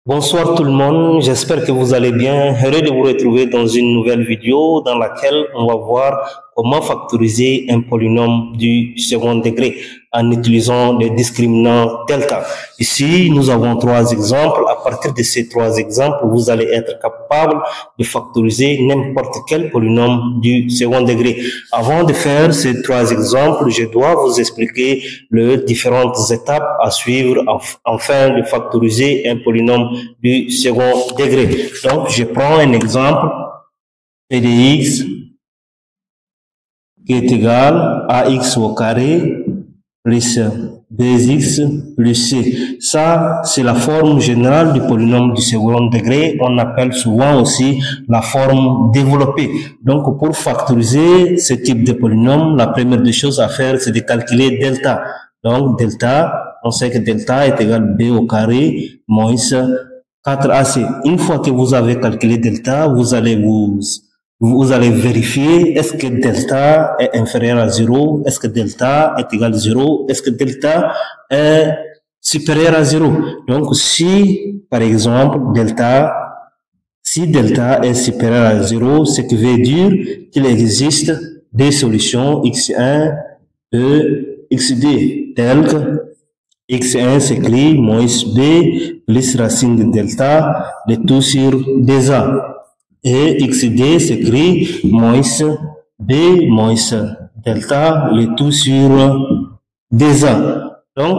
Bonsoir tout le monde, j'espère que vous allez bien. Heureux de vous retrouver dans une nouvelle vidéo dans laquelle on va voir comment factoriser un polynôme du second degré en utilisant les discriminants delta. Ici, nous avons trois exemples. À partir de ces trois exemples, vous allez être capable de factoriser n'importe quel polynôme du second degré. Avant de faire ces trois exemples, je dois vous expliquer les différentes étapes à suivre afin de factoriser un polynôme du second degré. Donc, je prends un exemple, p de x qui est égal à x au carré plus 2x plus c. Ça, c'est la forme générale du polynôme du second degré. On appelle souvent aussi la forme développée. Donc, pour factoriser ce type de polynôme, la première des choses à faire, c'est de calculer delta. Donc, delta, on sait que delta est égal b au carré moins 4ac. Une fois que vous avez calculé delta, vous allez vérifier est-ce que delta est inférieur à 0, est-ce que delta est égal à 0, est-ce que delta est supérieur à 0. Donc, si, par exemple, si delta est supérieur à 0, ce qui veut dire qu'il existe des solutions x1 et x2, telles que x1 s'écrit moins b plus racine de delta, le tout sur 2a. Et x2 s'écrit moins b moins delta, le tout sur 2a. Donc,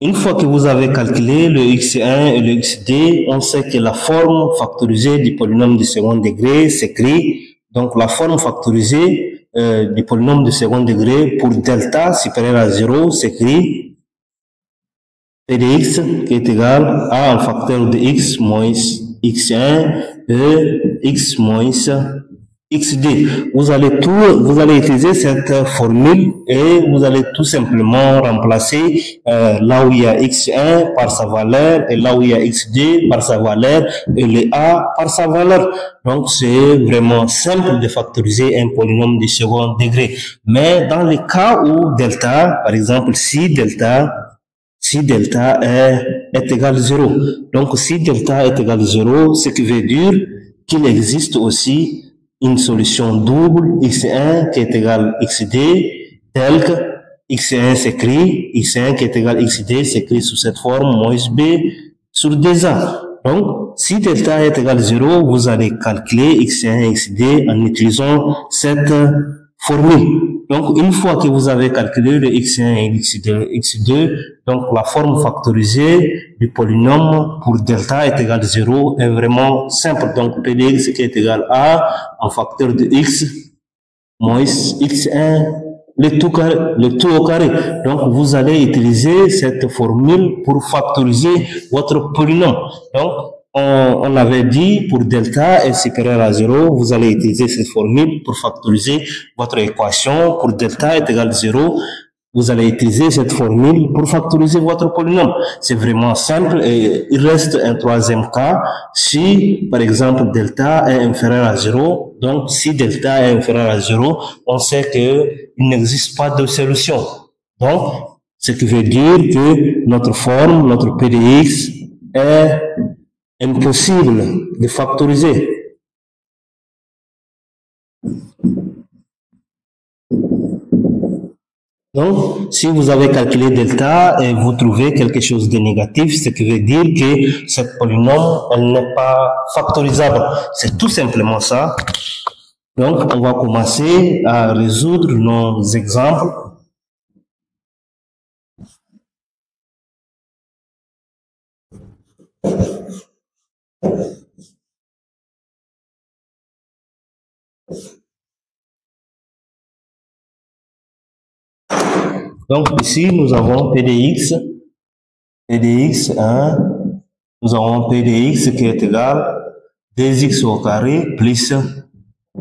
une fois que vous avez calculé le x1 et le x2, on sait que la forme factorisée du polynôme du second degré s'écrit, donc la forme factorisée du polynôme de second degré pour delta supérieur à 0 s'écrit p de x qui est égal à un facteur de x moins x1 et x moins x2. Vous allez utiliser cette formule et vous allez tout simplement remplacer là où il y a x1 par sa valeur et là où il y a x2 par sa valeur et le a par sa valeur. Donc, c'est vraiment simple de factoriser un polynôme du second degré. Mais dans le cas où delta, par exemple, si delta est égal à 0. Donc, si delta est égal à 0, ce qui veut dire qu'il existe aussi une solution double x1 qui est égal à x2, telle que x1 s'écrit, x1 qui est égal à x2 s'écrit sous cette forme, moins b sur 2a. Donc, si delta est égal à 0, vous allez calculer x1 et x2 en utilisant cette formule. Donc, une fois que vous avez calculé le x1 et x2, donc la forme factorisée du polynôme pour delta est égal à 0 est vraiment simple. Donc, p de x qui est égal à un facteur de x moins x1, le tout au carré. Donc, vous allez utiliser cette formule pour factoriser votre polynôme. Donc, on avait dit pour delta est supérieur à 0, vous allez utiliser cette formule pour factoriser votre équation. Pour delta est égal à 0, vous allez utiliser cette formule pour factoriser votre polynôme. C'est vraiment simple et il reste un troisième cas. Si, par exemple, delta est inférieur à 0, donc si delta est inférieur à 0, on sait qu'il n'existe pas de solution. Donc, ce qui veut dire que notre forme, notre p de x est impossible de factoriser. Donc, si vous avez calculé delta et vous trouvez quelque chose de négatif, ce qui veut dire que cette polynôme, elle n'est pas factorisable. C'est tout simplement ça. Donc, on va commencer à résoudre nos exemples. Donc, ici, nous avons p de x, 1, nous avons p de x qui est égal à 2x au carré plus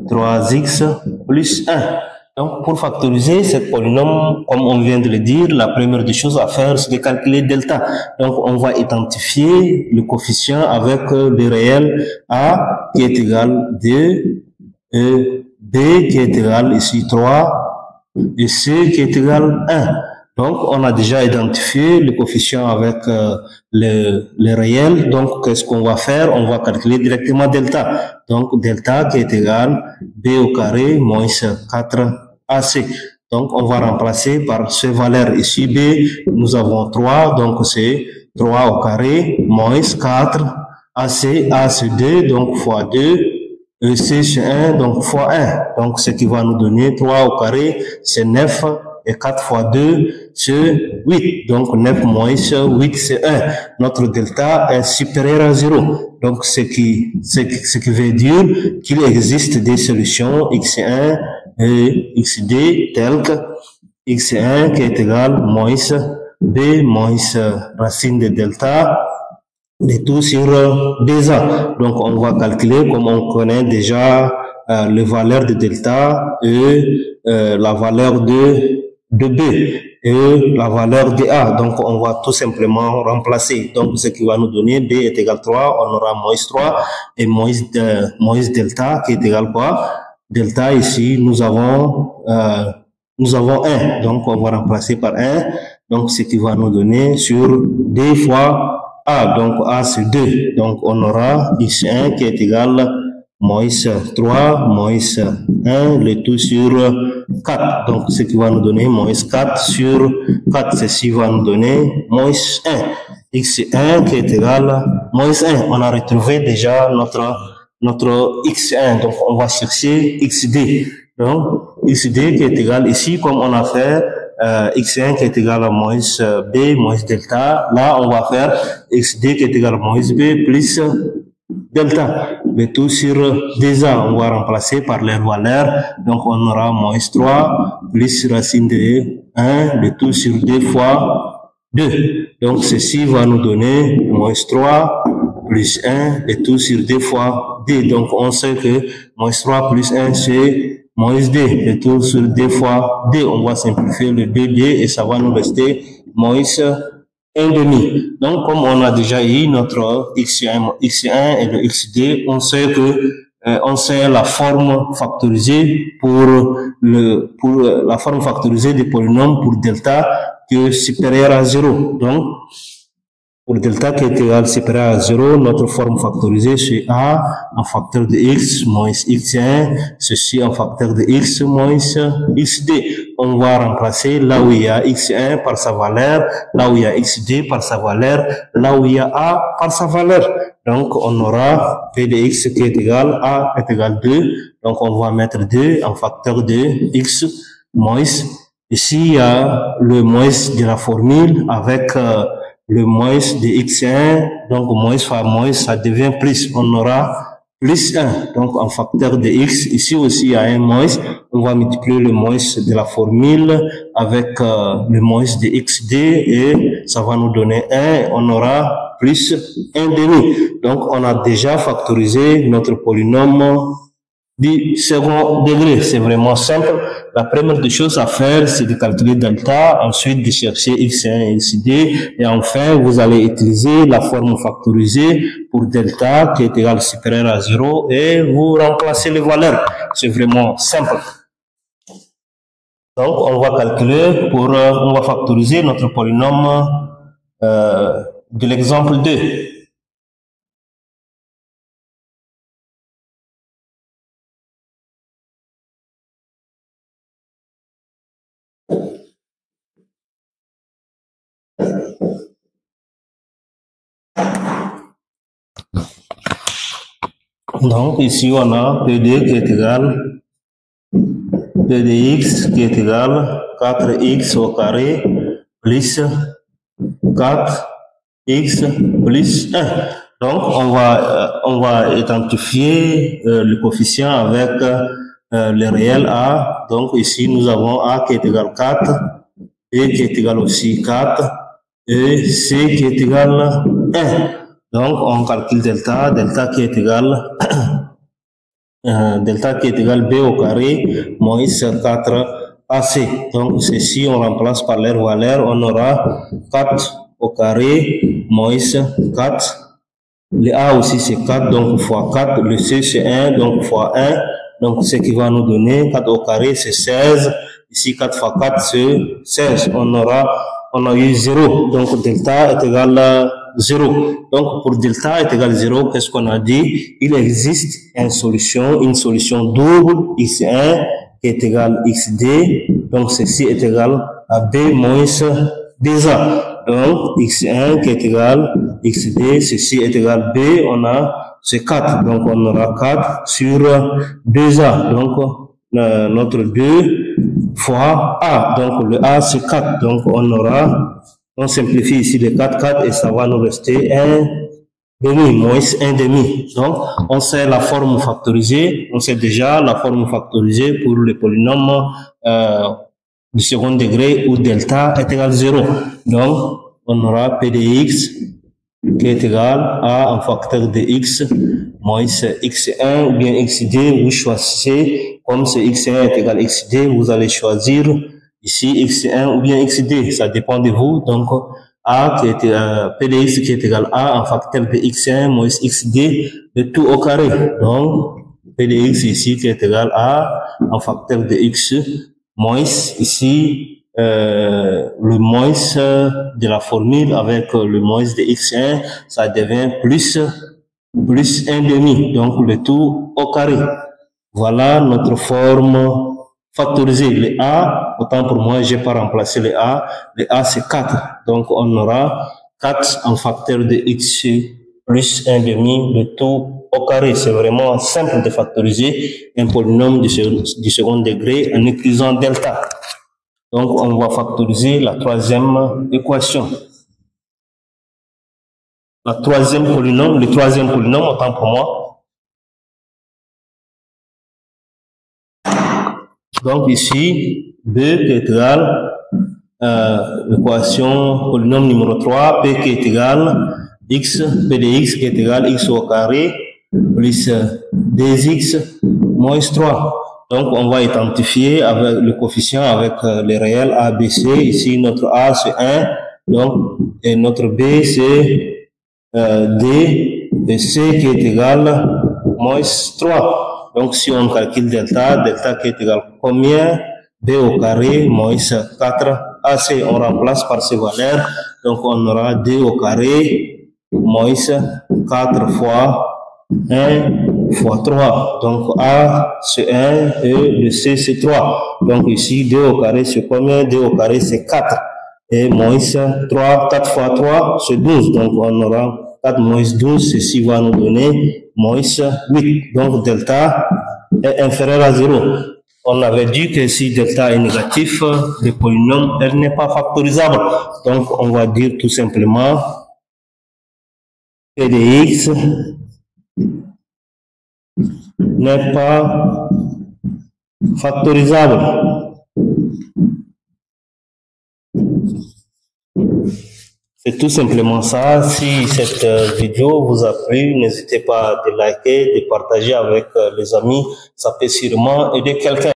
3x plus 1. Donc, pour factoriser cette polynôme, comme on vient de le dire, la première des choses à faire, c'est de calculer delta. Donc, on va identifier le coefficient avec le réel a qui est égal à 2 et b qui est égal ici 3 et c qui est égal à 1. Donc, on a déjà identifié le coefficient avec le réel. Donc, qu'est-ce qu'on va faire? On va calculer directement delta. Donc, delta qui est égal b au carré moins 4ac. Donc, on va remplacer par ces valeurs ici. B, nous avons 3, donc c'est 3 au carré moins 4 ac. A, c'est 2, donc fois 2. C, c'est 1, donc fois 1. Donc, ce qui va nous donner 3 au carré, c'est 9. Et 4 fois 2, c'est 8. Donc, 9 moins 8, c'est 1. Notre delta est supérieur à 0. Donc, ce qui veut dire qu'il existe des solutions x1 et xd telles que x1 qui est égal moins b moins racine de delta de tout sur 2a. Donc, on va calculer comme on connaît déjà les valeurs de delta et la valeur de B et la valeur de A. Donc, on va tout simplement remplacer. Donc, ce qui va nous donner B est égal à 3, on aura moins 3 et moins delta qui est égal quoi? Delta ici, nous avons 1. Donc, on va remplacer par 1. Donc, ce qui va nous donner sur 2 fois A. Donc, A c'est 2. Donc, on aura x1 qui est égal moins 3, moins 1, le tout sur 4. Donc, ce qui va nous donner moins 4 sur 4. Ceci va nous donner moins 1. x1 qui est égal moins 1. On a retrouvé déjà notre x1. Donc, on va chercher xd. Donc, xd qui est égal ici, comme on a fait x1 qui est égal à moins b moins delta. Là, on va faire xd qui est égal à moins b plus delta. Le tout sur 2a, on va remplacer par les valeurs. Donc, on aura moins 3 plus racine de 1, le tout sur 2 fois 2. Donc, ceci va nous donner moins 3 plus 1, le tout sur 2 fois 2. Donc, on sait que moins 3 plus 1, c'est moins 2, le tout sur 2 fois 2. On va simplifier le 2 et ça va nous rester moins 1,5. Donc, comme on a déjà eu notre x1 et le xd, on sait que on sait la forme factorisée pour la forme factorisée des polynômes pour delta qui est supérieur à 0. Donc, pour delta qui est égal supérieur à 0, notre forme factorisée c'est a en facteur de x moins x1, ceci en facteur de x moins xd. On va remplacer là où il y a x1 par sa valeur, là où il y a xd par sa valeur, là où il y a a par sa valeur. Donc, on aura p de x qui est égal a est égal 2. Donc, on va mettre 2 en facteur de x moins. Ici, il y a le moins de la formule avec le moins de x1, donc moins fois moins, ça devient plus. On aura plus 1, donc en facteur de x. Ici aussi, il y a un moins. On va multiplier le moins de la formule avec le moins de xd et ça va nous donner 1. On aura plus 1,5. Donc, on a déjà factorisé notre polynôme du second degré. C'est vraiment simple. La première des choses à faire, c'est de calculer delta, ensuite de chercher x1 et xd, et enfin, vous allez utiliser la forme factorisée pour delta qui est égal supérieur à 0 et vous remplacez les valeurs. C'est vraiment simple. Donc, on va calculer on va factoriser notre polynôme de l'exemple 2. Donc, ici, on a PD qui est égal P de x qui est égal 4x au carré plus 4x plus 1. Donc, on va identifier le coefficient avec le réel a. Donc, ici, nous avons a qui est égal 4, b qui est égal aussi 4 et c qui est égal 1. Donc, on calcule delta qui est égal b au carré moins 4ac. Donc, ceci, on remplace par leur valeur, on aura 4 au carré moins 4. Le a aussi, c'est 4, donc fois 4. Le c, c'est 1, donc fois 1. Donc, ce qui va nous donner 4 au carré, c'est 16. Ici, 4 fois 4, c'est 16. On a eu 0. Donc, delta est égal à 0. Donc, pour delta est égal à 0, qu'est-ce qu'on a dit? Il existe une solution double x1 qui est égal à xd. Donc, ceci est égal à b moins 2a. Donc, x1 qui est égal à xd, ceci est égal à b, on a c'est 4. Donc, on aura 4 sur 2a. Donc, notre 2 fois a. Donc, le a, c'est 4. Donc, on simplifie ici les 4 et ça va nous rester 1 demi, moins 1 demi. Donc, on sait la forme factorisée. On sait déjà la forme factorisée pour le polynôme du second degré où delta est égal à 0. Donc, on aura p de x qui est égal à un facteur de x moins x1 ou bien xd. Vous choisissez, comme c'est x1 est égal à xd, vous allez choisir ici x1 ou bien xd, ça dépend de vous. Donc, a qui est p de x qui est égal à un facteur de x1 moins xd de tout au carré. Donc, p de x ici qui est égal à un facteur de x moins ici le moins de la formule avec le moins de x1, ça devient plus 1 demi, donc le tout au carré. Voilà notre forme factorisée. Le a, autant pour moi, j'ai pas remplacé le a c'est 4. Donc on aura 4 en facteur de x plus 1 demi, le tout au carré. C'est vraiment simple de factoriser un polynôme du second degré en utilisant delta. Donc, on va factoriser la troisième équation. Le troisième polynôme, autant pour moi. Donc, ici, b qui est égal l'équation polynôme numéro 3, p qui est égal x, p de x qui est égal x au carré plus 2x moins 3. Donc, on va identifier avec le coefficient avec les réels A, B, C. Ici, notre A, c'est 1. Donc, et notre B, c'est D et C qui est égal à moins 3. Donc, si on calcule delta qui est égal à combien? B au carré moins 4AC. On remplace par ces valeurs. Donc, on aura D au carré moins 4 fois 1 fois 3. Donc, A, c'est 1 et le C, c'est 3. Donc, ici, 2 au carré, c'est combien? 2 au carré, c'est 4. Et moins 3, 4 fois 3, c'est 12. Donc, on aura 4 moins 12. Ceci va nous donner moins 8. Donc, delta est inférieur à 0. On avait dit que si delta est négatif, le polynôme, elle n'est pas factorisable. Donc, on va dire tout simplement p de x n'est pas factorisable. C'est tout simplement ça. Si cette vidéo vous a plu, n'hésitez pas à liker, de partager avec les amis. Ça peut sûrement aider quelqu'un.